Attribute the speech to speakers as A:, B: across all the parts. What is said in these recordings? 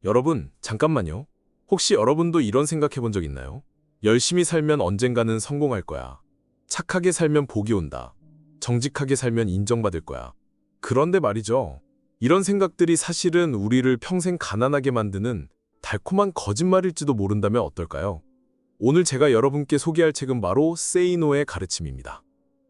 A: 여러분, 잠깐만요. 혹시 여러분도 이런 생각해 본 적 있나요? 열심히 살면 언젠가는 성공할 거야. 착하게 살면 복이 온다. 정직하게 살면 인정받을 거야. 그런데 말이죠. 이런 생각들이 사실은 우리를 평생 가난하게 만드는 달콤한 거짓말일지도 모른다면 어떨까요? 오늘 제가 여러분께 소개할 책은 바로 Say No의 가르침입니다.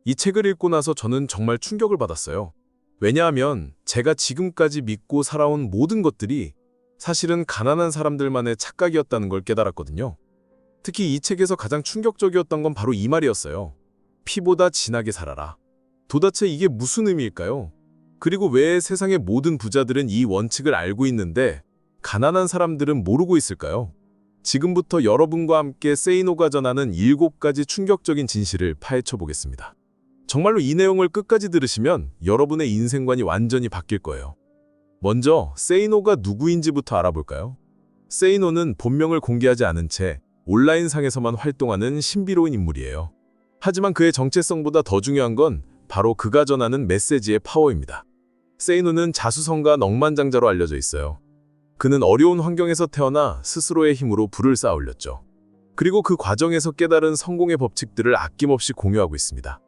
A: 이 책을 읽고 나서 저는 정말 충격을 받았어요. 왜냐하면 제가 지금까지 믿고 살아온 모든 것들이 사실은 가난한 사람들만의 착각이었다는 걸 깨달았거든요. 특히 이 책에서 가장 충격적이었던 건 바로 이 말이었어요. 피보다 진하게 살아라. 도대체 이게 무슨 의미일까요? 그리고 왜 세상의 모든 부자들은 이 원칙을 알고 있는데 가난한 사람들은 모르고 있을까요? 지금부터 여러분과 함께 Say No가 전하는 7가지 충격적인 진실을 파헤쳐 보겠습니다. 정말로 이 내용을 끝까지 들으시면 여러분의 인생관이 완전히 바뀔 거예요. 먼저 Say No가 누구인지부터 알아볼까요? Say No는 본명을 공개하지 않은 채 온라인상에서만 활동하는 신비로운 인물이에요. 하지만 그의 정체성보다 더 중요한 건 바로 그가 전하는 메시지의 파워입니다. Say No는 자수성가 억만장자로 알려져 있어요. 그는 어려운 환경에서 태어나 스스로의 힘으로 부를 쌓아 올렸죠. 그리고 그 과정에서 깨달은 성공의 법칙들을 아낌없이 공유하고 있습니다.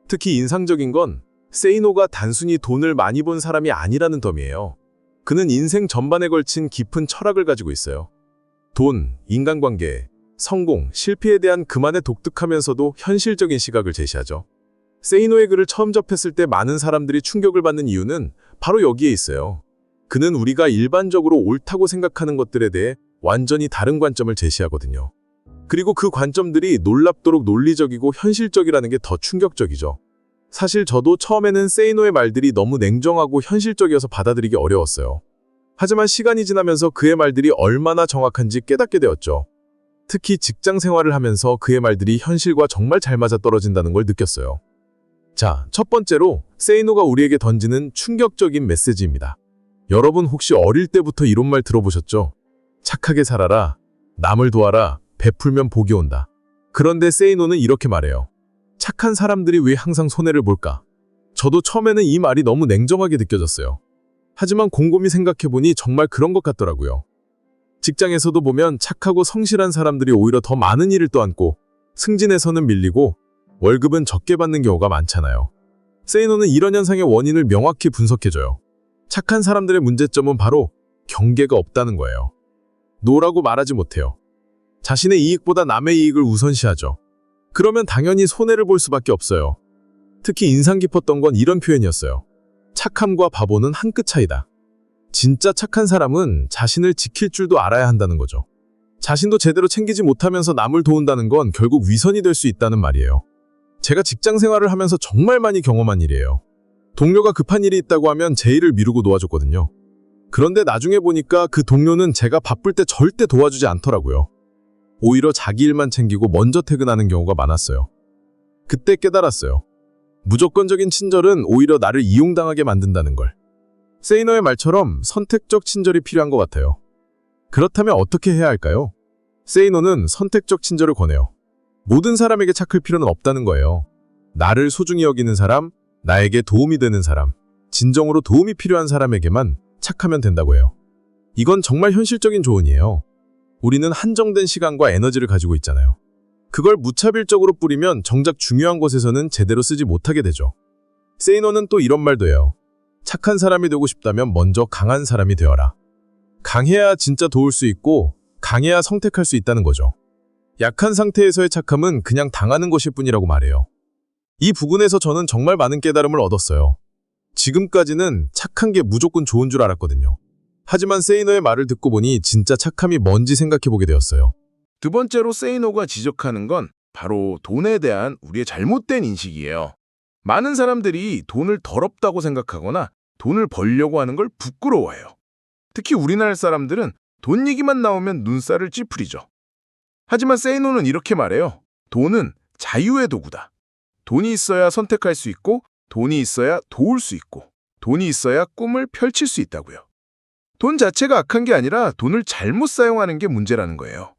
A: 특히 인상적인 건 Say No가 단순히 돈을 많이 번 사람이 아니라는 점이에요. 그는 인생 전반에 걸친 깊은 철학을 가지고 있어요. 돈, 인간관계, 성공, 실패에 대한 그만의 독특하면서도 현실적인 시각을 제시하죠. Say No의 글을 처음 접했을 때 많은 사람들이 충격을 받는 이유는 바로 여기에 있어요. 그는 우리가 일반적으로 옳다고 생각하는 것들에 대해 완전히 다른 관점을 제시하거든요. 그리고 그 관점들이 놀랍도록 논리적이고 현실적이라는 게 더 충격적이죠. 사실 저도 처음에는 Say No의 말들이 너무 냉정하고 현실적이어서 받아들이기 어려웠어요. 하지만 시간이 지나면서 그의 말들이 얼마나 정확한지 깨닫게 되었죠. 특히 직장 생활을 하면서 그의 말들이 현실과 정말 잘 맞아떨어진다는 걸 느꼈어요. 자, 첫 번째로 Say No가 우리에게 던지는 충격적인 메시지입니다. 여러분 혹시 어릴 때부터 이런 말 들어보셨죠? 착하게 살아라, 남을 도와라, 베풀면 복이 온다. 그런데 Say No는 이렇게 말해요. 착한 사람들이 왜 항상 손해를 볼까? 저도 처음에는 이 말이 너무 냉정하게 느껴졌어요. 하지만 곰곰이 생각해보니 정말 그런 것 같더라고요. 직장에서도 보면 착하고 성실한 사람들이 오히려 더 많은 일을 떠안고 승진에서는 밀리고 월급은 적게 받는 경우가 많잖아요. Say No는 이런 현상의 원인을 명확히 분석해줘요. 착한 사람들의 문제점은 바로 경계가 없다는 거예요. 노라고 말하지 못해요. 자신의 이익보다 남의 이익을 우선시하죠. 그러면 당연히 손해를 볼 수밖에 없어요. 특히 인상 깊었던 건 이런 표현이었어요. 착함과 바보는 한 끗 차이다. 진짜 착한 사람은 자신을 지킬 줄도 알아야 한다는 거죠. 자신도 제대로 챙기지 못하면서 남을 도운다는 건 결국 위선이 될 수 있다는 말이에요. 제가 직장 생활을 하면서 정말 많이 경험한 일이에요. 동료가 급한 일이 있다고 하면 제 일을 미루고 도와줬거든요. 그런데 나중에 보니까 그 동료는 제가 바쁠 때 절대 도와주지 않더라고요. 오히려 자기 일만 챙기고 먼저 퇴근하는 경우가 많았어요. 그때 깨달았어요. 무조건적인 친절은 오히려 나를 이용당하게 만든다는 걸. Say No의 말처럼 선택적 친절이 필요한 것 같아요. 그렇다면 어떻게 해야 할까요? Say No는 선택적 친절을 권해요. 모든 사람에게 착할 필요는 없다는 거예요. 나를 소중히 여기는 사람, 나에게 도움이 되는 사람, 진정으로 도움이 필요한 사람에게만 착하면 된다고 해요. 이건 정말 현실적인 조언이에요. 우리는 한정된 시간과 에너지를 가지고 있잖아요. 그걸 무차별적으로 뿌리면 정작 중요한 곳에서는 제대로 쓰지 못하게 되죠. Say No는 또 이런 말도 해요. 착한 사람이 되고 싶다면 먼저 강한 사람이 되어라. 강해야 진짜 도울 수 있고 강해야 선택할 수 있다는 거죠. 약한 상태에서의 착함은 그냥 당하는 것일 뿐이라고 말해요. 이 부분에서 저는 정말 많은 깨달음을 얻었어요. 지금까지는 착한 게 무조건 좋은 줄 알았거든요. 하지만 Say No의 말을 듣고 보니 진짜 착함이 뭔지 생각해보게 되었어요.
B: 두 번째로 Say No가 지적하는 건 바로 돈에 대한 우리의 잘못된 인식이에요. 많은 사람들이 돈을 더럽다고 생각하거나 돈을 벌려고 하는 걸 부끄러워해요. 특히 우리나라 사람들은 돈 얘기만 나오면 눈살을 찌푸리죠. 하지만 Say No는 이렇게 말해요. 돈은 자유의 도구다. 돈이 있어야 선택할 수 있고, 돈이 있어야 도울 수 있고, 돈이 있어야 꿈을 펼칠 수 있다고요. 돈 자체가 악한 게 아니라 돈을 잘못 사용하는 게 문제라는 거예요.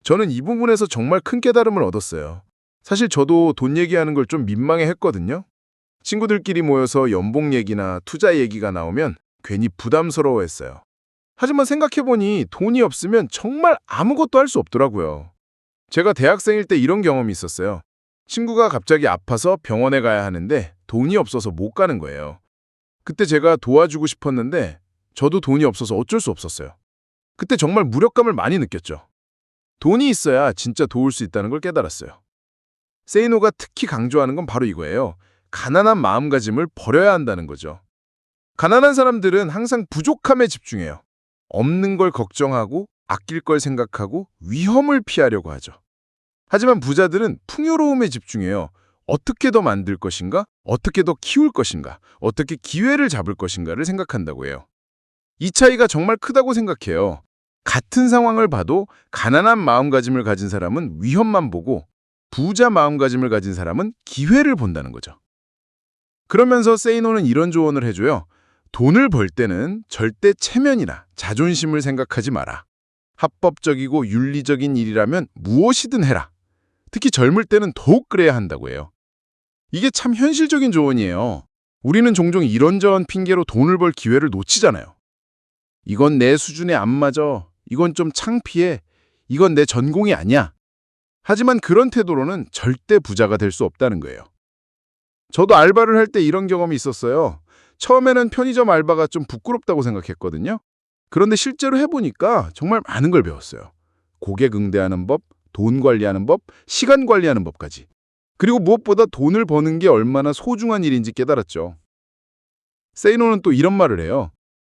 B: 저는 이 부분에서 정말 큰 깨달음을 얻었어요. 사실 저도 돈 얘기하는 걸 좀 민망해 했거든요. 친구들끼리 모여서 연봉 얘기나 투자 얘기가 나오면 괜히 부담스러워했어요. 하지만 생각해보니 돈이 없으면 정말 아무것도 할 수 없더라고요. 제가 대학생일 때 이런 경험이 있었어요. 친구가 갑자기 아파서 병원에 가야 하는데 돈이 없어서 못 가는 거예요. 그때 제가 도와주고 싶었는데 저도 돈이 없어서 어쩔 수 없었어요. 그때 정말 무력감을 많이 느꼈죠. 돈이 있어야 진짜 도울 수 있다는 걸 깨달았어요. 세이노가 특히 강조하는 건 바로 이거예요. 가난한 마음가짐을 버려야 한다는 거죠. 가난한 사람들은 항상 부족함에 집중해요. 없는 걸 걱정하고 아낄 걸 생각하고 위험을 피하려고 하죠. 하지만 부자들은 풍요로움에 집중해요. 어떻게 더 만들 것인가? 어떻게 더 키울 것인가? 어떻게 기회를 잡을 것인가를 생각한다고 해요. 이 차이가 정말 크다고 생각해요. 같은 상황을 봐도 가난한 마음가짐을 가진 사람은 위험만 보고 부자 마음가짐을 가진 사람은 기회를 본다는 거죠. 그러면서 세이노는 이런 조언을 해줘요. 돈을 벌 때는 절대 체면이나 자존심을 생각하지 마라. 합법적이고 윤리적인 일이라면 무엇이든 해라. 특히 젊을 때는 더욱 그래야 한다고 해요. 이게 참 현실적인 조언이에요. 우리는 종종 이런저런 핑계로 돈을 벌 기회를 놓치잖아요. 이건 내 수준에 안 맞아. 이건 좀 창피해. 이건 내 전공이 아니야. 하지만 그런 태도로는 절대 부자가 될 수 없다는 거예요. 저도 알바를 할 때 이런 경험이 있었어요. 처음에는 편의점 알바가 좀 부끄럽다고 생각했거든요. 그런데 실제로 해보니까 정말 많은 걸 배웠어요. 고객 응대하는 법, 돈 관리하는 법, 시간 관리하는 법까지. 그리고 무엇보다 돈을 버는 게 얼마나 소중한 일인지 깨달았죠. 세이노는 또 이런 말을 해요.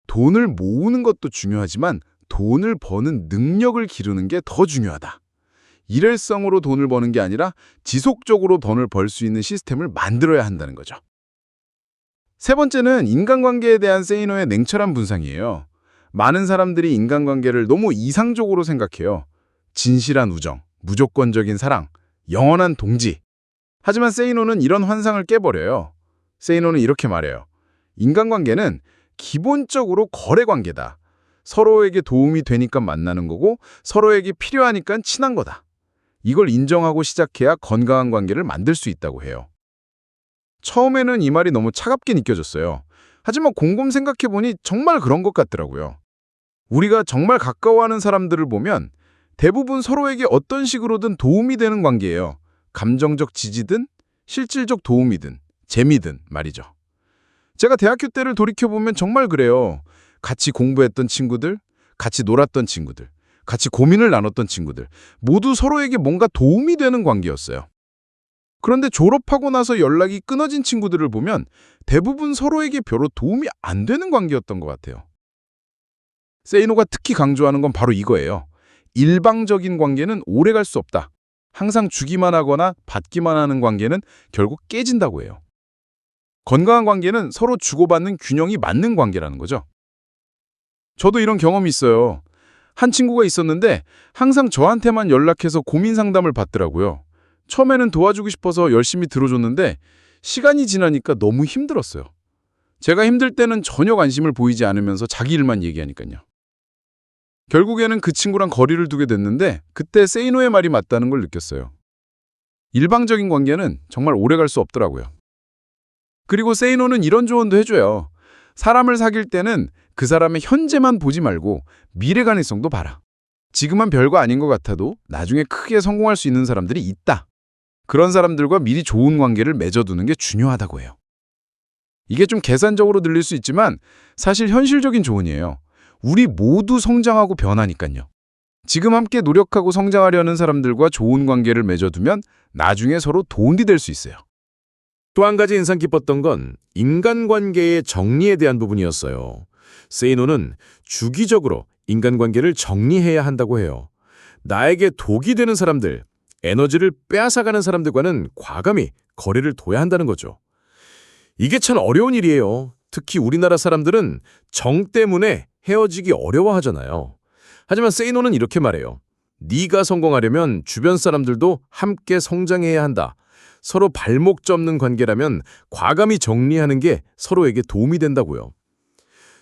B: 돈을 모으는 것도 중요하지만 돈을 버는 능력을 기르는 게 더 중요하다. 일회성으로 돈을 버는 게 아니라 지속적으로 돈을 벌 수 있는 시스템을 만들어야 한다는 거죠. 세 번째는 인간관계에 대한 세이노의 냉철한 분석이에요. 많은 사람들이 인간관계를 너무 이상적으로 생각해요. 진실한 우정, 무조건적인 사랑, 영원한 동지. 하지만 세이노는 이런 환상을 깨버려요. 세이노는 이렇게 말해요. 인간관계는 기본적으로 거래관계다. 서로에게 도움이 되니까 만나는 거고 서로에게 필요하니까 친한 거다. 이걸 인정하고 시작해야 건강한 관계를 만들 수 있다고 해요. 처음에는 이 말이 너무 차갑게 느껴졌어요. 하지만 곰곰 생각해보니 정말 그런 것 같더라고요. 우리가 정말 가까워하는 사람들을 보면 대부분 서로에게 어떤 식으로든 도움이 되는 관계예요. 감정적 지지든 실질적 도움이든 재미든 말이죠. 제가 대학교 때를 돌이켜보면 정말 그래요. 같이 공부했던 친구들, 같이 놀았던 친구들, 같이 고민을 나눴던 친구들 모두 서로에게 뭔가 도움이 되는 관계였어요. 그런데 졸업하고 나서 연락이 끊어진 친구들을 보면 대부분 서로에게 별로 도움이 안 되는 관계였던 것 같아요. 세이노가 특히 강조하는 건 바로 이거예요. 일방적인 관계는 오래 갈 수 없다. 항상 주기만 하거나 받기만 하는 관계는 결국 깨진다고 해요. 건강한 관계는 서로 주고받는 균형이 맞는 관계라는 거죠. 저도 이런 경험이 있어요. 한 친구가 있었는데 항상 저한테만 연락해서 고민 상담을 받더라고요. 처음에는 도와주고 싶어서 열심히 들어줬는데 시간이 지나니까 너무 힘들었어요. 제가 힘들 때는 전혀 관심을 보이지 않으면서 자기 일만 얘기하니까요. 결국에는 그 친구랑 거리를 두게 됐는데 그때 세이노의 말이 맞다는 걸 느꼈어요. 일방적인 관계는 정말 오래 갈 수 없더라고요. 그리고 세이노는 이런 조언도 해줘요. 사람을 사귈 때는 그 사람의 현재만 보지 말고 미래 가능성도 봐라. 지금은 별거 아닌 것 같아도 나중에 크게 성공할 수 있는 사람들이 있다. 그런 사람들과 미리 좋은 관계를 맺어두는 게 중요하다고 해요. 이게 좀 계산적으로 들릴 수 있지만 사실 현실적인 조언이에요. 우리 모두 성장하고 변하니까요. 지금 함께 노력하고 성장하려는 사람들과 좋은 관계를 맺어두면 나중에 서로 도움이 될 수 있어요.
C: 또 한 가지 인상 깊었던 건 인간관계의 정리에 대한 부분이었어요. 세이노는 주기적으로 인간관계를 정리해야 한다고 해요. 나에게 독이 되는 사람들, 에너지를 빼앗아가는 사람들과는 과감히 거리를 둬야 한다는 거죠. 이게 참 어려운 일이에요. 특히 우리나라 사람들은 정 때문에 헤어지기 어려워하잖아요. 하지만 세이노는 이렇게 말해요. 네가 성공하려면 주변 사람들도 함께 성장해야 한다. 서로 발목 접는 관계라면 과감히 정리하는 게 서로에게 도움이 된다고요.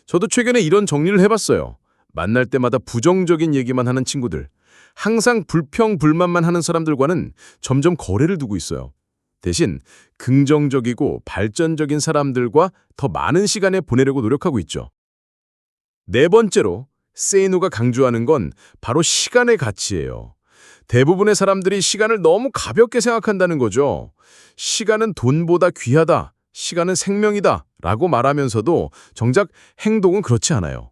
C: 저도 최근에 이런 정리를 해봤어요. 만날 때마다 부정적인 얘기만 하는 친구들, 항상 불평불만만 하는 사람들과는 점점 거리를 두고 있어요. 대신 긍정적이고 발전적인 사람들과 더 많은 시간을 보내려고 노력하고 있죠. 네 번째로 세이노가 강조하는 건 바로 시간의 가치예요. 대부분의 사람들이 시간을 너무 가볍게 생각한다는 거죠. 시간은 돈보다 귀하다, 시간은 생명이다 라고 말하면서도 정작 행동은 그렇지 않아요.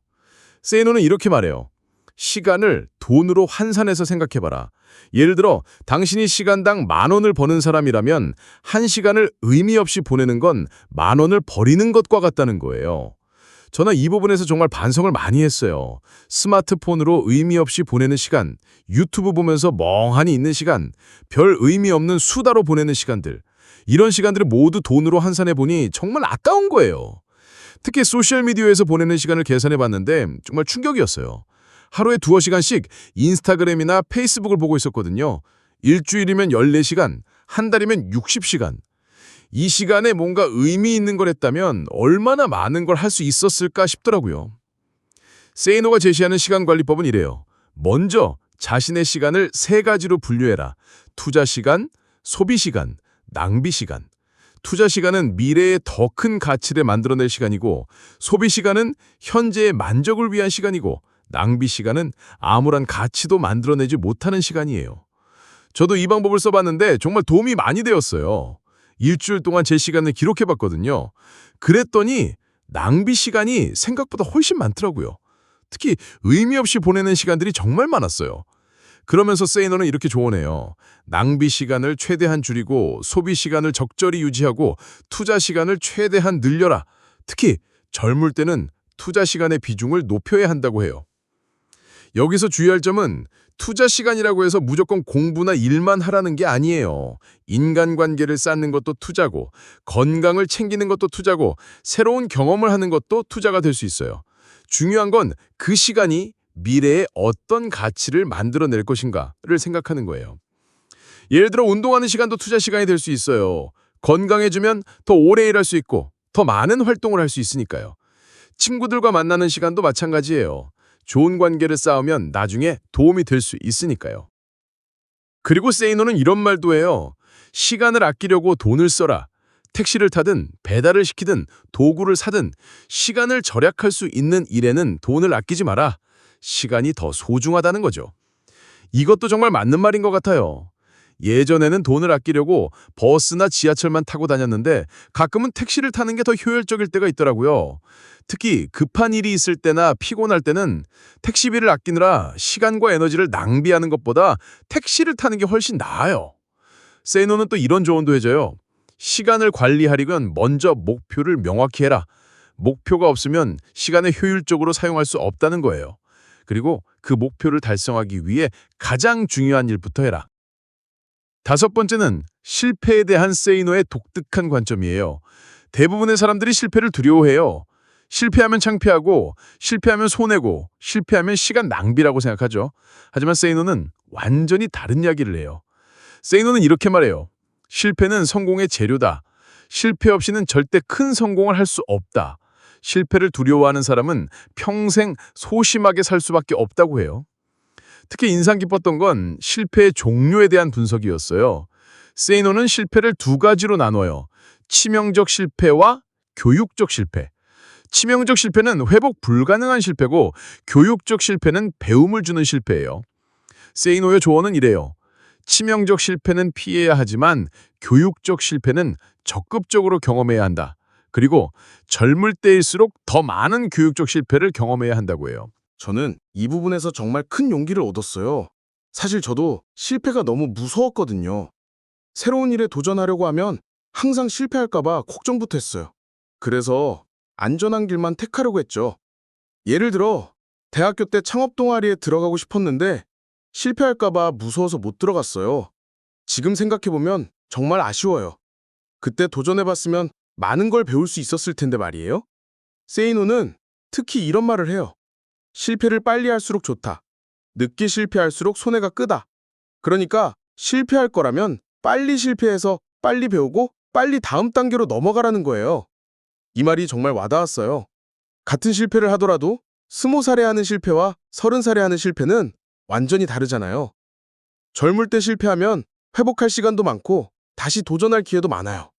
C: 세이노는 이렇게 말해요. 시간을 돈으로 환산해서 생각해봐라. 예를 들어 당신이 시간당 10,000원을 버는 사람이라면 1시간을 의미 없이 보내는 건 10,000원을 버리는 것과 같다는 거예요. 저는 이 부분에서 정말 반성을 많이 했어요. 스마트폰으로 의미 없이 보내는 시간, 유튜브 보면서 멍하니 있는 시간, 별 의미 없는 수다로 보내는 시간들, 이런 시간들을 모두 돈으로 환산해보니 정말 아까운 거예요. 특히 소셜미디어에서 보내는 시간을 계산해봤는데 정말 충격이었어요. 하루에 2-시간씩 인스타그램이나 페이스북을 보고 있었거든요. 일주일이면 14시간, 한 달이면 60시간. 이 시간에 뭔가 의미 있는 걸 했다면 얼마나 많은 걸 할 수 있었을까 싶더라고요. 세이노가 제시하는 시간관리법은 이래요. 먼저 자신의 시간을 3가지로 분류해라. 투자 시간, 소비 시간, 낭비 시간. 투자 시간은 미래에 더 큰 가치를 만들어낼 시간이고, 소비 시간은 현재의 만족을 위한 시간이고, 낭비 시간은 아무런 가치도 만들어내지 못하는 시간이에요. 저도 이 방법을 써봤는데 정말 도움이 많이 되었어요. 일주일 동안 제 시간을 기록해봤거든요. 그랬더니 낭비 시간이 생각보다 훨씬 많더라고요. 특히 의미 없이 보내는 시간들이 정말 많았어요. 그러면서 세이너는 이렇게 조언해요. 낭비 시간을 최대한 줄이고 소비 시간을 적절히 유지하고 투자 시간을 최대한 늘려라. 특히 젊을 때는 투자 시간의 비중을 높여야 한다고 해요. 여기서 주의할 점은 투자 시간이라고 해서 무조건 공부나 일만 하라는 게 아니에요. 인간관계를 쌓는 것도 투자고, 건강을 챙기는 것도 투자고, 새로운 경험을 하는 것도 투자가 될 수 있어요. 중요한 건 그 시간이 미래에 어떤 가치를 만들어낼 것인가를 생각하는 거예요. 예를 들어 운동하는 시간도 투자 시간이 될 수 있어요. 건강해지면 더 오래 일할 수 있고 더 많은 활동을 할 수 있으니까요. 친구들과 만나는 시간도 마찬가지예요. 좋은 관계를 쌓으면 나중에 도움이 될 수 있으니까요. 그리고 세이노는 이런 말도 해요. 시간을 아끼려고 돈을 써라. 택시를 타든 배달을 시키든 도구를 사든 시간을 절약할 수 있는 일에는 돈을 아끼지 마라. 시간이 더 소중하다는 거죠. 이것도 정말 맞는 말인 것 같아요. 예전에는 돈을 아끼려고 버스나 지하철만 타고 다녔는데 가끔은 택시를 타는 게 더 효율적일 때가 있더라고요. 특히 급한 일이 있을 때나 피곤할 때는 택시비를 아끼느라 시간과 에너지를 낭비하는 것보다 택시를 타는 게 훨씬 나아요. 세이노는 또 이런 조언도 해줘요. 시간을 관리하려면 먼저 목표를 명확히 해라. 목표가 없으면 시간을 효율적으로 사용할 수 없다는 거예요. 그리고 그 목표를 달성하기 위해 가장 중요한 일부터 해라. 5번째는 실패에 대한 세이노의 독특한 관점이에요. 대부분의 사람들이 실패를 두려워해요. 실패하면 창피하고, 실패하면 손해고, 실패하면 시간 낭비라고 생각하죠. 하지만 세이노는 완전히 다른 이야기를 해요. 세이노는 이렇게 말해요. 실패는 성공의 재료다. 실패 없이는 절대 큰 성공을 할 수 없다. 실패를 두려워하는 사람은 평생 소심하게 살 수밖에 없다고 해요. 특히 인상 깊었던 건 실패의 종류에 대한 분석이었어요. 세이노는 실패를 2가지로 나눠요. 치명적 실패와 교육적 실패. 치명적 실패는 회복 불가능한 실패고 교육적 실패는 배움을 주는 실패예요. 세이노의 조언은 이래요. 치명적 실패는 피해야 하지만 교육적 실패는 적극적으로 경험해야 한다. 그리고 젊을 때일수록 더 많은 교육적 실패를 경험해야 한다고 해요.
B: 저는 이 부분에서 정말 큰 용기를 얻었어요. 사실 저도 실패가 너무 무서웠거든요. 새로운 일에 도전하려고 하면 항상 실패할까봐 걱정부터 했어요. 그래서 안전한 길만 택하려고 했죠. 예를 들어 대학교 때 창업 동아리에 들어가고 싶었는데 실패할까봐 무서워서 못 들어갔어요. 지금 생각해보면 정말 아쉬워요. 그때 도전해봤으면 많은 걸 배울 수 있었을 텐데 말이에요. 세이노는 특히 이런 말을 해요. 실패를 빨리 할수록 좋다. 늦게 실패할수록 손해가 크다. 그러니까 실패할 거라면 빨리 실패해서 빨리 배우고 빨리 다음 단계로 넘어가라는 거예요. 이 말이 정말 와닿았어요. 같은 실패를 하더라도 20살에 하는 실패와 30살에 하는 실패는 완전히 다르잖아요. 젊을 때 실패하면 회복할 시간도 많고 다시 도전할 기회도 많아요.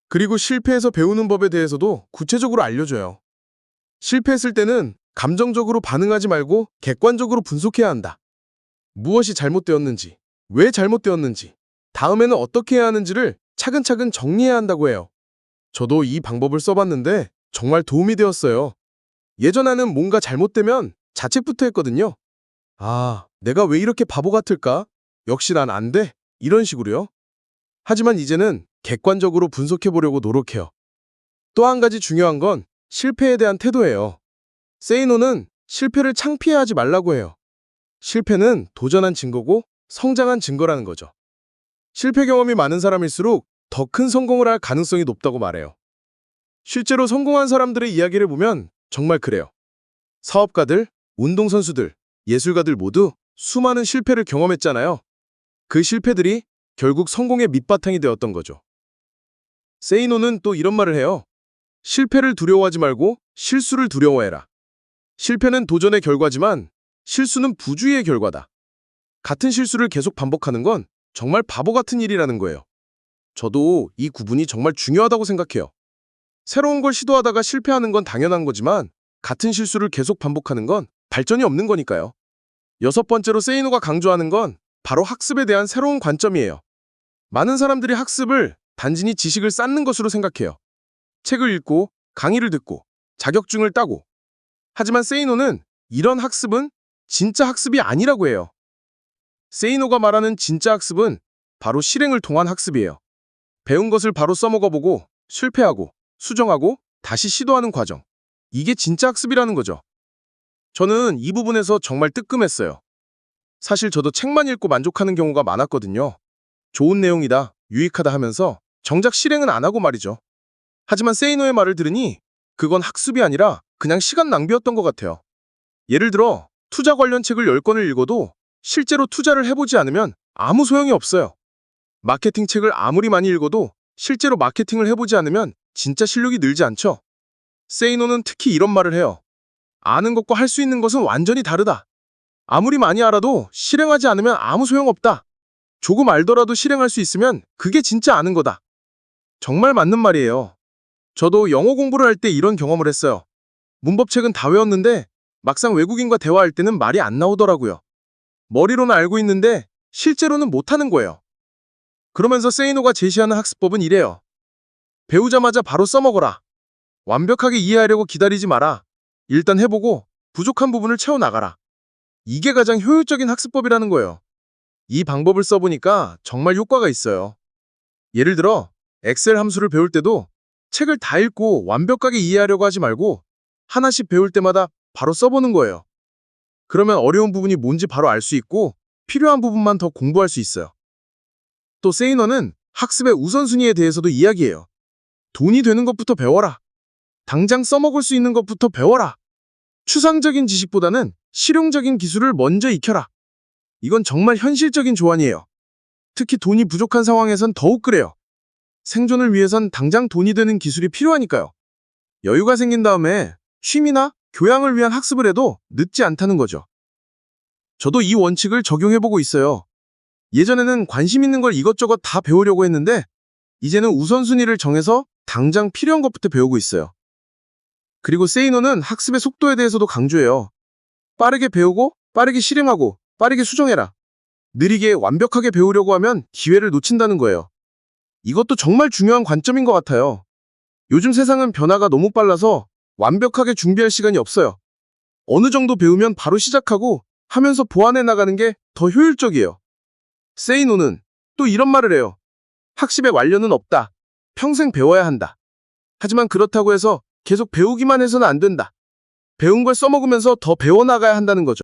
B: 그리고 실패해서 배우는 법에 대해서도 구체적으로 알려줘요. 실패했을 때는 감정적으로 반응하지 말고 객관적으로 분석해야 한다. 무엇이 잘못되었는지, 왜 잘못되었는지, 다음에는 어떻게 해야 하는지를 차근차근 정리해야 한다고 해요. 저도 이 방법을 써봤는데 정말 도움이 되었어요. 예전에는 뭔가 잘못되면 자책부터 했거든요. 아, 내가 왜 이렇게 바보 같을까? 역시 난 안 돼. 이런 식으로요. 하지만 이제는 객관적으로 분석해보려고 노력해요. 또 한 가지 중요한 건 실패에 대한 태도예요. 세이노는 실패를 창피해하지 말라고 해요. 실패는 도전한 증거고 성장한 증거라는 거죠. 실패 경험이 많은 사람일수록 더 큰 성공을 할 가능성이 높다고 말해요. 실제로 성공한 사람들의 이야기를 보면 정말 그래요. 사업가들, 운동선수들, 예술가들 모두 수많은 실패를 경험했잖아요. 그 실패들이 결국 성공의 밑바탕이 되었던 거죠. 세이노는 또 이런 말을 해요. 실패를 두려워하지 말고 실수를 두려워해라. 실패는 도전의 결과지만 실수는 부주의의 결과다. 같은 실수를 계속 반복하는 건 정말 바보 같은 일이라는 거예요. 저도 이 구분이 정말 중요하다고 생각해요. 새로운 걸 시도하다가 실패하는 건 당연한 거지만 같은 실수를 계속 반복하는 건 발전이 없는 거니까요. 여섯 번째로 세이노가 강조하는 건 바로 학습에 대한 새로운 관점이에요. 많은 사람들이 학습을 단순히 지식을 쌓는 것으로 생각해요. 책을 읽고 강의를 듣고 자격증을 따고. 하지만 세이노는 이런 학습은 진짜 학습이 아니라고 해요. 세이노가 말하는 진짜 학습은 바로 실행을 통한 학습이에요. 배운 것을 바로 써먹어보고 실패하고 수정하고 다시 시도하는 과정. 이게 진짜 학습이라는 거죠. 저는 이 부분에서 정말 뜨끔했어요. 사실 저도 책만 읽고 만족하는 경우가 많았거든요. 좋은 내용이다, 유익하다 하면서 정작 실행은 안 하고 말이죠. 하지만 세이노의 말을 들으니 그건 학습이 아니라 그냥 시간 낭비였던 것 같아요. 예를 들어 투자 관련 책을 10권을 읽어도 실제로 투자를 해보지 않으면 아무 소용이 없어요. 마케팅 책을 아무리 많이 읽어도 실제로 마케팅을 해보지 않으면 진짜 실력이 늘지 않죠. 세이노는 특히 이런 말을 해요. 아는 것과 할 수 있는 것은 완전히 다르다. 아무리 많이 알아도 실행하지 않으면 아무 소용없다. 조금 알더라도 실행할 수 있으면 그게 진짜 아는 거다. 정말 맞는 말이에요. 저도 영어 공부를 할 때 이런 경험을 했어요. 문법책은 다 외웠는데 막상 외국인과 대화할 때는 말이 안 나오더라고요. 머리로는 알고 있는데 실제로는 못하는 거예요. 그러면서 세이노가 제시하는 학습법은 이래요. 배우자마자 바로 써먹어라. 완벽하게 이해하려고 기다리지 마라. 일단 해보고 부족한 부분을 채워나가라. 이게 가장 효율적인 학습법이라는 거예요. 이 방법을 써보니까 정말 효과가 있어요. 예를 들어 엑셀 함수를 배울 때도 책을 다 읽고 완벽하게 이해하려고 하지 말고 하나씩 배울 때마다 바로 써보는 거예요. 그러면 어려운 부분이 뭔지 바로 알 수 있고 필요한 부분만 더 공부할 수 있어요. 또 세이너는 학습의 우선순위에 대해서도 이야기해요. 돈이 되는 것부터 배워라. 당장 써먹을 수 있는 것부터 배워라. 추상적인 지식보다는 실용적인 기술을 먼저 익혀라. 이건 정말 현실적인 조언이에요. 특히 돈이 부족한 상황에선 더욱 그래요. 생존을 위해선 당장 돈이 되는 기술이 필요하니까요. 여유가 생긴 다음에 취미나 교양을 위한 학습을 해도 늦지 않다는 거죠. 저도 이 원칙을 적용해보고 있어요. 예전에는 관심 있는 걸 이것저것 다 배우려고 했는데 이제는 우선순위를 정해서 당장 필요한 것부터 배우고 있어요. 그리고 세이노는 학습의 속도에 대해서도 강조해요. 빠르게 배우고 빠르게 실행하고 빠르게 수정해라. 느리게 완벽하게 배우려고 하면 기회를 놓친다는 거예요. 이것도 정말 중요한 관점인 것 같아요. 요즘 세상은 변화가 너무 빨라서 완벽하게 준비할 시간이 없어요. 어느 정도 배우면 바로 시작하고 하면서 보완해 나가는 게 더 효율적이에요. 세이노는 또 이런 말을 해요. 학습의 완료는 없다. 평생 배워야 한다. 하지만 그렇다고 해서 계속 배우기만 해서는 안 된다. 배운 걸 써먹으면서 더 배워나가야 한다는 거죠.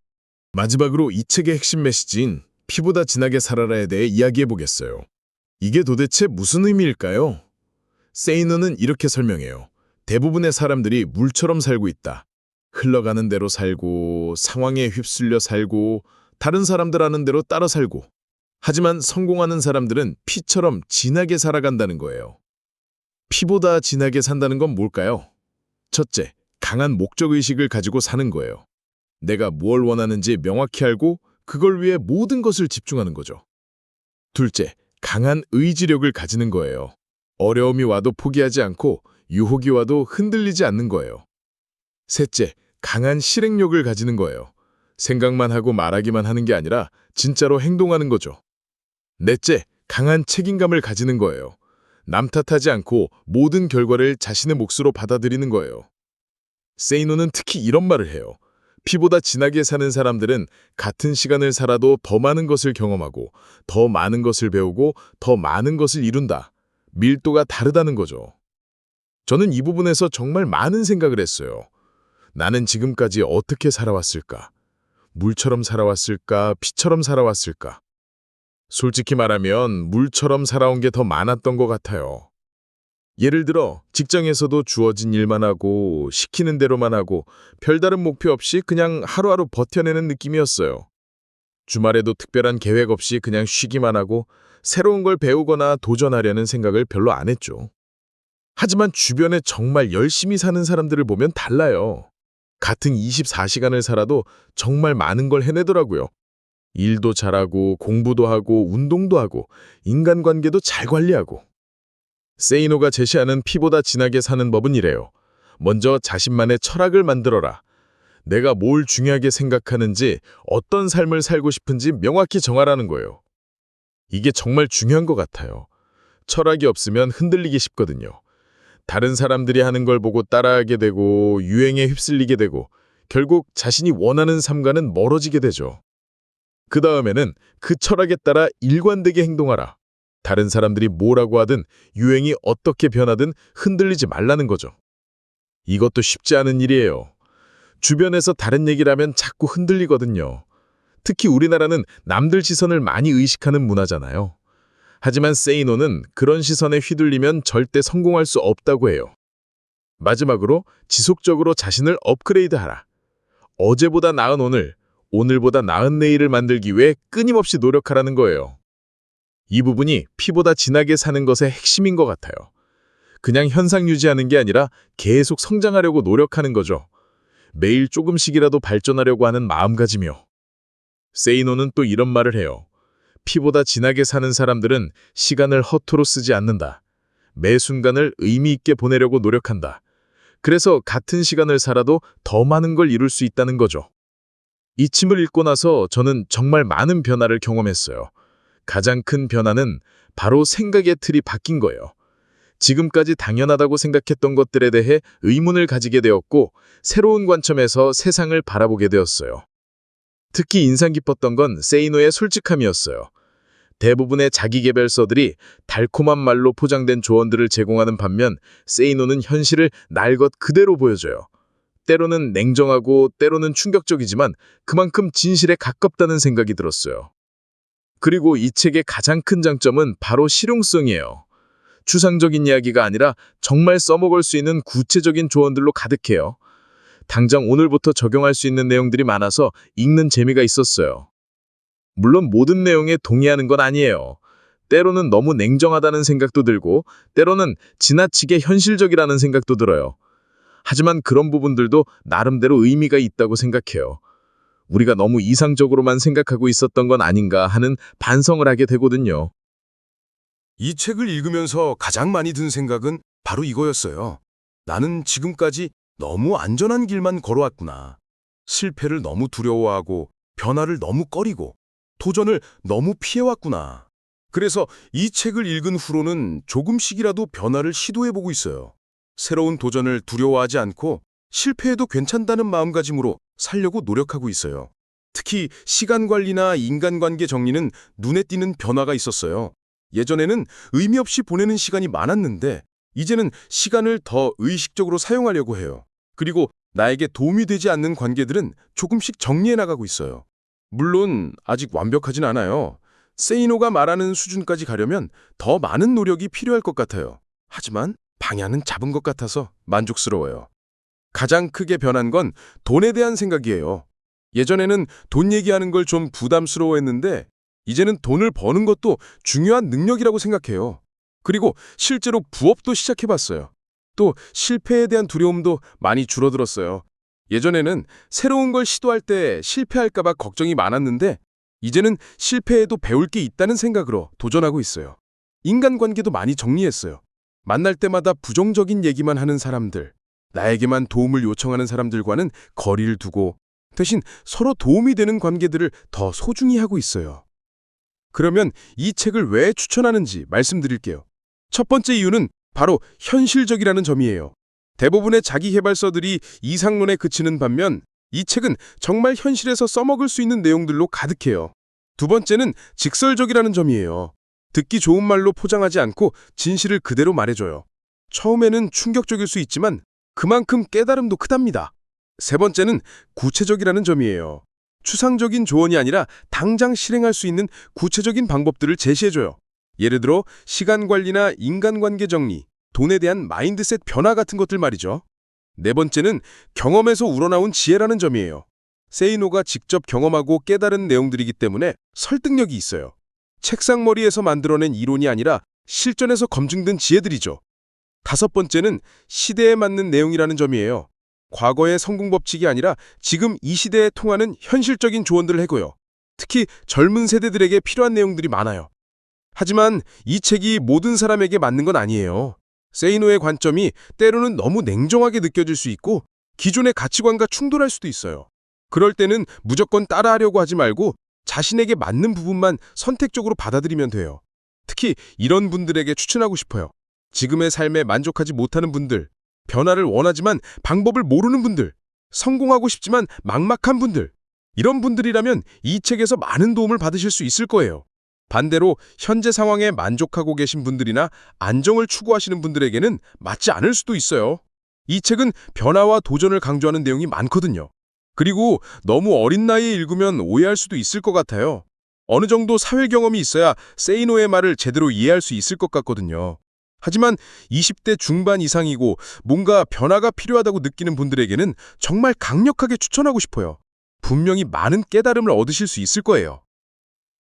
C: 마지막으로 이 책의 핵심 메시지인 피보다 진하게 살아라에 대해 이야기해보겠어요. 이게 도대체 무슨 의미일까요? 세이너는 이렇게 설명해요. 대부분의 사람들이 물처럼 살고 있다. 흘러가는 대로 살고 상황에 휩쓸려 살고 다른 사람들 하는 대로 따라 살고. 하지만 성공하는 사람들은 피처럼 진하게 살아간다는 거예요. 피보다 진하게 산다는 건 뭘까요? 첫째, 강한 목적의식을 가지고 사는 거예요. 내가 뭘 원하는지 명확히 알고 그걸 위해 모든 것을 집중하는 거죠. 둘째, 강한 의지력을 가지는 거예요. 어려움이 와도 포기하지 않고 유혹이 와도 흔들리지 않는 거예요. 셋째,
B: 강한 실행력을 가지는 거예요. 생각만 하고 말하기만 하는 게 아니라 진짜로 행동하는 거죠. 넷째, 강한 책임감을 가지는 거예요. 남 탓하지 않고 모든 결과를 자신의 몫으로 받아들이는 거예요. 세이노는 특히 이런 말을 해요. 피보다 진하게 사는 사람들은 같은 시간을 살아도 더 많은 것을 경험하고 더 많은 것을 배우고 더 많은 것을 이룬다. 밀도가 다르다는 거죠. 저는 이 부분에서 정말 많은 생각을 했어요. 나는 지금까지 어떻게 살아왔을까? 물처럼 살아왔을까? 피처럼 살아왔을까? 솔직히 말하면 물처럼 살아온 게 더 많았던 것 같아요. 예를 들어 직장에서도 주어진 일만 하고 시키는 대로만 하고 별다른 목표 없이 그냥 하루하루 버텨내는 느낌이었어요. 주말에도 특별한 계획 없이 그냥 쉬기만 하고 새로운 걸 배우거나 도전하려는 생각을 별로 안 했죠. 하지만 주변에 정말 열심히 사는 사람들을 보면 달라요. 같은 24시간을 살아도 정말 많은 걸 해내더라고요. 일도 잘하고 공부도 하고 운동도 하고 인간관계도 잘 관리하고. 세이노가 제시하는 피보다 진하게 사는 법은 이래요. 먼저 자신만의 철학을 만들어라. 내가 뭘 중요하게 생각하는지, 어떤 삶을 살고 싶은지 명확히 정하라는 거예요. 이게 정말 중요한 것 같아요. 철학이 없으면 흔들리기 쉽거든요. 다른 사람들이 하는 걸 보고 따라하게 되고 유행에 휩쓸리게 되고 결국 자신이 원하는 삶과는 멀어지게 되죠. 그 다음에는 그 철학에 따라 일관되게 행동하라. 다른 사람들이 뭐라고 하든 유행이 어떻게 변하든 흔들리지 말라는 거죠. 이것도 쉽지 않은 일이에요. 주변에서 다른 얘기를 하면 자꾸 흔들리거든요. 특히 우리나라는 남들 시선을 많이 의식하는 문화잖아요. 하지만 세이노는 그런 시선에 휘둘리면 절대 성공할 수 없다고 해요. 마지막으로 지속적으로 자신을 업그레이드하라. 어제보다 나은 오늘, 오늘보다 나은 내일을 만들기 위해 끊임없이 노력하라는 거예요. 이 부분이 피보다 진하게 사는 것의 핵심인 것 같아요. 그냥 현상 유지하는 게 아니라 계속 성장하려고 노력하는 거죠. 매일 조금씩이라도 발전하려고 하는 마음가짐이요. 세이노는 또 이런 말을 해요. 피보다 진하게 사는 사람들은 시간을 허투루 쓰지 않는다. 매 순간을 의미 있게 보내려고 노력한다. 그래서 같은 시간을 살아도 더 많은 걸 이룰 수 있다는 거죠. 이 침을 읽고 나서 저는 정말 많은 변화를 경험했어요. 가장 큰 변화는 바로 생각의 틀이 바뀐 거예요. 지금까지 당연하다고 생각했던 것들에 대해 의문을 가지게 되었고 새로운 관점에서 세상을 바라보게 되었어요. 특히 인상 깊었던 건 세이노의 솔직함이었어요. 대부분의 자기계발서들이 달콤한 말로 포장된 조언들을 제공하는 반면 세이노는 현실을 날 것 그대로 보여줘요. 때로는 냉정하고 때로는 충격적이지만 그만큼 진실에 가깝다는 생각이 들었어요. 그리고 이 책의 가장 큰 장점은 바로 실용성이에요. 추상적인 이야기가 아니라 정말 써먹을 수 있는 구체적인 조언들로 가득해요. 당장 오늘부터 적용할 수 있는 내용들이 많아서 읽는 재미가 있었어요. 물론 모든 내용에 동의하는 건 아니에요. 때로는 너무 냉정하다는 생각도 들고 때로는 지나치게 현실적이라는 생각도 들어요. 하지만 그런 부분들도 나름대로 의미가 있다고 생각해요. 우리가 너무 이상적으로만 생각하고 있었던 건 아닌가 하는 반성을 하게 되거든요.
D: 이 책을 읽으면서 가장 많이 든 생각은 바로 이거였어요. 나는 지금까지 너무 안전한 길만 걸어왔구나. 실패를 너무 두려워하고 변화를 너무 꺼리고 도전을 너무 피해왔구나. 그래서 이 책을 읽은 후로는 조금씩이라도 변화를 시도해보고 있어요. 새로운 도전을 두려워하지 않고 실패해도 괜찮다는 마음가짐으로 살려고 노력하고 있어요. 특히 시간 관리나 인간관계 정리는 눈에 띄는 변화가 있었어요. 예전에는 의미 없이 보내는 시간이 많았는데 이제는 시간을 더 의식적으로 사용하려고 해요. 그리고 나에게 도움이 되지 않는 관계들은 조금씩 정리해 나가고 있어요. 물론 아직 완벽하진 않아요. 세이노가 말하는 수준까지 가려면 더 많은 노력이 필요할 것 같아요. 하지만 방향은 잡은 것 같아서 만족스러워요. 가장 크게 변한 건 돈에 대한 생각이에요. 예전에는 돈 얘기하는 걸 좀 부담스러워했는데 이제는 돈을 버는 것도 중요한 능력이라고 생각해요. 그리고 실제로 부업도 시작해봤어요. 또 실패에 대한 두려움도 많이 줄어들었어요. 예전에는 새로운 걸 시도할 때 실패할까 봐 걱정이 많았는데 이제는 실패에도 배울 게 있다는 생각으로 도전하고 있어요. 인간관계도 많이 정리했어요. 만날 때마다 부정적인 얘기만 하는 사람들, 나에게만 도움을 요청하는 사람들과는 거리를 두고 대신 서로 도움이 되는 관계들을 더 소중히 하고 있어요. 그러면 이 책을 왜 추천하는지 말씀드릴게요. 첫 번째 이유는 바로 현실적이라는 점이에요. 대부분의 자기계발서들이 이상론에 그치는 반면 이 책은 정말 현실에서 써먹을 수 있는 내용들로 가득해요. 두 번째는 직설적이라는 점이에요. 듣기 좋은 말로 포장하지 않고 진실을 그대로 말해줘요. 처음에는 충격적일 수 있지만 그만큼 깨달음도 크답니다. 세 번째는 구체적이라는 점이에요. 추상적인 조언이 아니라 당장 실행할 수 있는 구체적인 방법들을 제시해줘요. 예를 들어 시간 관리나 인간관계 정리, 돈에 대한 마인드셋 변화 같은 것들 말이죠. 네 번째는 경험에서 우러나온 지혜라는 점이에요. 세이노가 직접 경험하고 깨달은 내용들이기 때문에 설득력이 있어요. 책상머리에서 만들어낸 이론이 아니라 실전에서 검증된 지혜들이죠. 다섯 번째는 시대에 맞는 내용이라는 점이에요. 과거의 성공 법칙이 아니라 지금 이 시대에 통하는 현실적인 조언들을 해고요. 특히 젊은 세대들에게 필요한 내용들이 많아요. 하지만 이 책이 모든 사람에게 맞는 건 아니에요. 세이노의 관점이 때로는 너무 냉정하게 느껴질 수 있고 기존의 가치관과 충돌할 수도 있어요. 그럴 때는 무조건 따라하려고 하지 말고 자신에게 맞는 부분만 선택적으로 받아들이면 돼요. 특히 이런 분들에게 추천하고 싶어요. 지금의 삶에 만족하지 못하는 분들, 변화를 원하지만 방법을 모르는 분들, 성공하고 싶지만 막막한 분들, 이런 분들이라면 이 책에서 많은 도움을 받으실 수 있을 거예요. 반대로 현재 상황에 만족하고 계신 분들이나 안정을 추구하시는 분들에게는 맞지 않을 수도 있어요. 이 책은 변화와 도전을 강조하는 내용이 많거든요. 그리고 너무 어린 나이에 읽으면 오해할 수도 있을 것 같아요. 어느 정도 사회 경험이 있어야 세이노의 말을 제대로 이해할 수 있을 것 같거든요. 하지만 20대 중반 이상이고 뭔가 변화가 필요하다고 느끼는 분들에게는 정말 강력하게 추천하고 싶어요. 분명히 많은 깨달음을 얻으실 수 있을 거예요.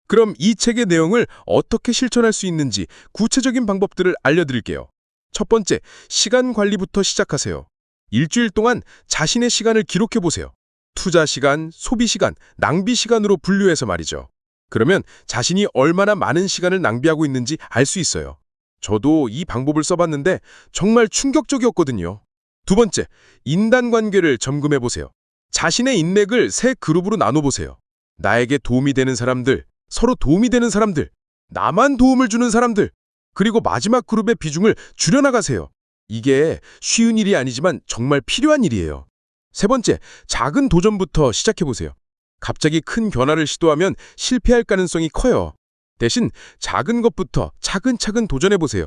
D: 그럼 이 책의 내용을 어떻게 실천할 수 있는지 구체적인 방법들을 알려드릴게요. 첫 번째, 시간 관리부터 시작하세요. 일주일 동안 자신의 시간을 기록해보세요. 투자 시간, 소비 시간, 낭비 시간으로 분류해서 말이죠. 그러면 자신이 얼마나 많은 시간을 낭비하고 있는지 알 수 있어요. 저도 이 방법을 써봤는데 정말 충격적이었거든요. 두 번째, 인간관계를 점검해보세요. 자신의 인맥을 세 그룹으로 나눠보세요. 나에게 도움이 되는 사람들, 서로 도움이 되는 사람들, 나만 도움을 주는 사람들, 그리고 마지막 그룹의 비중을 줄여나가세요. 이게 쉬운 일이 아니지만 정말 필요한 일이에요. 세 번째, 작은 도전부터 시작해보세요. 갑자기 큰 변화를 시도하면 실패할 가능성이 커요. 대신 작은 것부터 차근차근 도전해보세요.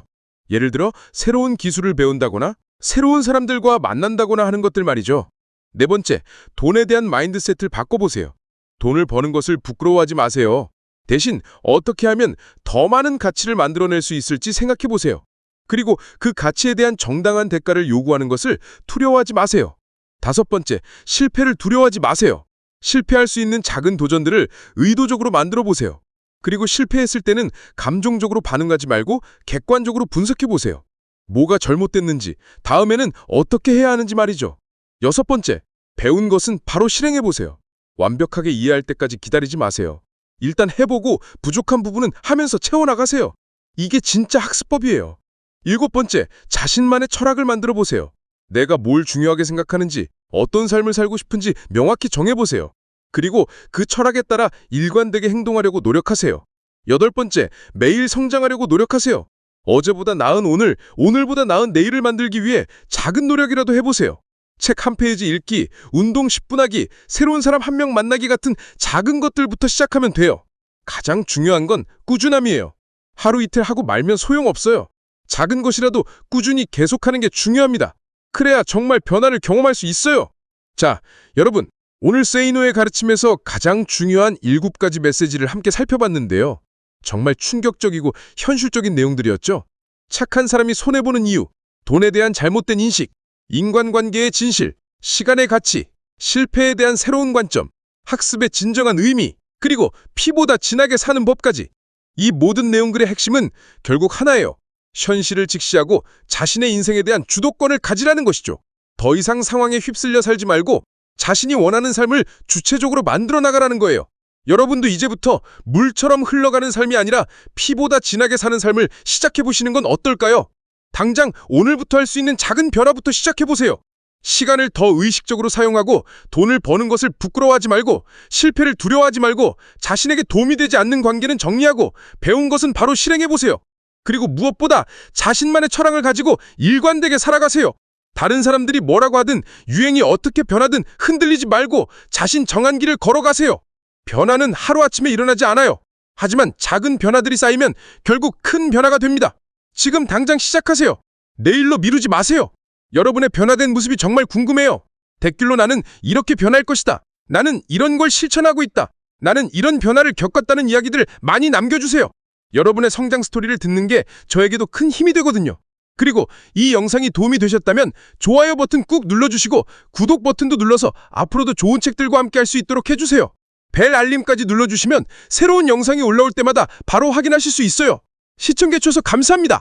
D: 예를 들어 새로운 기술을 배운다거나 새로운 사람들과 만난다거나 하는 것들 말이죠. 네 번째, 돈에 대한 마인드셋을 바꿔보세요. 돈을 버는 것을 부끄러워하지 마세요. 대신 어떻게 하면 더 많은 가치를 만들어낼 수 있을지 생각해보세요. 그리고 그 가치에 대한 정당한 대가를 요구하는 것을 두려워하지 마세요. 다섯 번째, 실패를 두려워하지 마세요. 실패할 수 있는 작은 도전들을 의도적으로 만들어보세요. 그리고 실패했을 때는 감정적으로 반응하지 말고 객관적으로 분석해보세요. 뭐가 잘못됐는지, 다음에는 어떻게 해야 하는지 말이죠. 여섯 번째, 배운 것은 바로 실행해보세요. 완벽하게 이해할 때까지 기다리지 마세요. 일단 해보고 부족한 부분은 하면서 채워나가세요. 이게 진짜 학습법이에요. 일곱 번째, 자신만의 철학을 만들어보세요. 내가 뭘 중요하게 생각하는지, 어떤 삶을 살고 싶은지 명확히 정해보세요. 그리고 그 철학에 따라 일관되게 행동하려고 노력하세요. 여덟 번째, 매일 성장하려고 노력하세요. 어제보다 나은 오늘, 오늘보다 나은 내일을 만들기 위해 작은 노력이라도 해보세요. 책 한 페이지 읽기, 운동 10분 하기, 새로운 사람 한 명 만나기 같은 작은 것들부터 시작하면 돼요. 가장 중요한 건 꾸준함이에요. 하루 이틀 하고 말면 소용없어요. 작은 것이라도 꾸준히 계속하는 게 중요합니다. 그래야 정말 변화를 경험할 수 있어요. 자, 여러분, 오늘 세이노의 가르침에서 가장 중요한 7가지 메시지를 함께 살펴봤는데요. 정말 충격적이고 현실적인 내용들이었죠. 착한 사람이 손해보는 이유, 돈에 대한 잘못된 인식, 인간관계의 진실, 시간의 가치, 실패에 대한 새로운 관점, 학습의 진정한 의미, 그리고 피보다 진하게 사는 법까지. 이 모든 내용들의 핵심은 결국 하나예요. 현실을 직시하고 자신의 인생에 대한 주도권을 가지라는 것이죠. 더 이상 상황에 휩쓸려 살지 말고 자신이 원하는 삶을 주체적으로 만들어 나가라는 거예요. 여러분도 이제부터 물처럼 흘러가는 삶이 아니라 피보다 진하게 사는 삶을 시작해보시는 건 어떨까요? 당장 오늘부터 할 수 있는 작은 변화부터 시작해보세요.
E: 시간을 더 의식적으로 사용하고 돈을 버는 것을 부끄러워하지 말고 실패를 두려워하지 말고 자신에게 도움이 되지 않는 관계는 정리하고 배운 것은 바로 실행해보세요. 그리고 무엇보다 자신만의 철학을 가지고 일관되게 살아가세요. 다른 사람들이 뭐라고 하든 유행이 어떻게 변하든 흔들리지 말고 자신 정한 길을 걸어가세요. 변화는 하루아침에 일어나지 않아요. 하지만 작은 변화들이 쌓이면 결국 큰 변화가 됩니다. 지금 당장 시작하세요. 내일로 미루지 마세요. 여러분의 변화된 모습이 정말 궁금해요. 댓글로 나는 이렇게 변할 것이다. 나는 이런 걸 실천하고 있다. 나는 이런 변화를 겪었다는 이야기들 많이 남겨주세요. 여러분의 성장 스토리를 듣는 게 저에게도 큰 힘이 되거든요. 그리고 이 영상이 도움이 되셨다면 좋아요 버튼 꾹 눌러주시고 구독 버튼도 눌러서 앞으로도 좋은 책들과 함께 할 수 있도록 해주세요. 벨 알림까지 눌러주시면 새로운 영상이 올라올 때마다 바로 확인하실 수 있어요. 시청해주셔서 감사합니다.